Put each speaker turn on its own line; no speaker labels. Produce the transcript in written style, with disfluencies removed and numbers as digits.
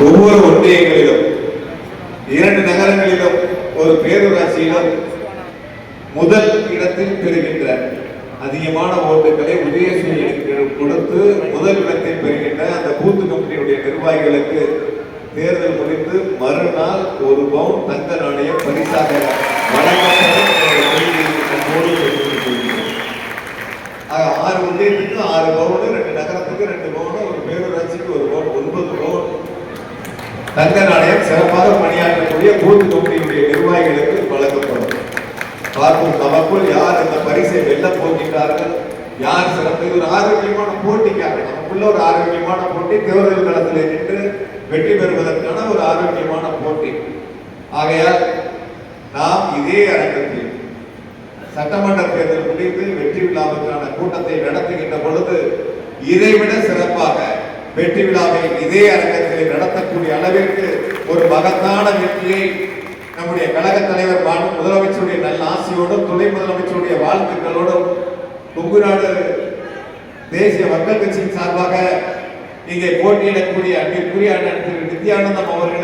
ஒவ்வொரு ஒன்றியங்களிலும் 2 நகரங்களிலும் ஒரு பேரூராட்சியிலும் முதல் இடத்தில் பெறுகின்ற அதிகமான ஓட்டுகளை உதயசூரியனுக்கு கொடுத்து முதல் இடத்தில் பெறுகின்ற அந்த பூத்து கம்பெனியுடைய நிர்வாகிகளுக்கு தேர்தல் முடிந்து மறுநாள் 1 பவுன் தங்க நாணயம் பரிசாக வழங்கப்படும். 6 ஒன்றியத்துக்கு 6 பவுன், 2 நகரத்துக்கு 2 பவுன், ஒரு பேரூராட்சிக்கு 1 பவுன், 9 பவுன் தங்க நாணயம் சிறப்பாக பணியாற்றக்கூடிய பூத்து கம்பெனியுடைய நிர்வாகிகளுக்கு வழங்கப்படும். பார்ப்போம் நமக்குள் யார் இந்த பரிசை வெல்ல போகின்றார்கள், யார் சிறப்பு. இது ஒரு ஆரோக்கியமான போட்டிக்காக நமக்குள்ள ஒரு ஆரோக்கியமான போட்டி, தேர்தல் களத்தில் நின்று வெற்றி பெறுவதற்கான ஒரு ஆரோக்கியமான போட்டி. ஆகையால் நாம் இதே அரங்கத்தில் சட்டமன்ற தேர்தல் முடிந்து வெற்றி விழாவுக்கான கூட்டத்தை நடத்துகின்ற பொழுது இதைவிட சிறப்பாக வெற்றி விழாவை இதே அரங்கத்தில் நடத்தக்கூடிய அளவிற்கு ஒரு மகத்தான வெற்றியை நம்முடைய கழக தலைவர் முதலமைச்சருடைய நல்ல ஆசையோடும் துணை முதலமைச்சருடைய வாழ்த்துக்களோடும் கொங்குநாடு தேசிய மக்கள் கட்சியின் சார்பாக இங்கே போட்டியிடக்கூடிய அன்பிற்குரிய அண்ணன் திரு நித்யானந்தம் அவர்களுக்கு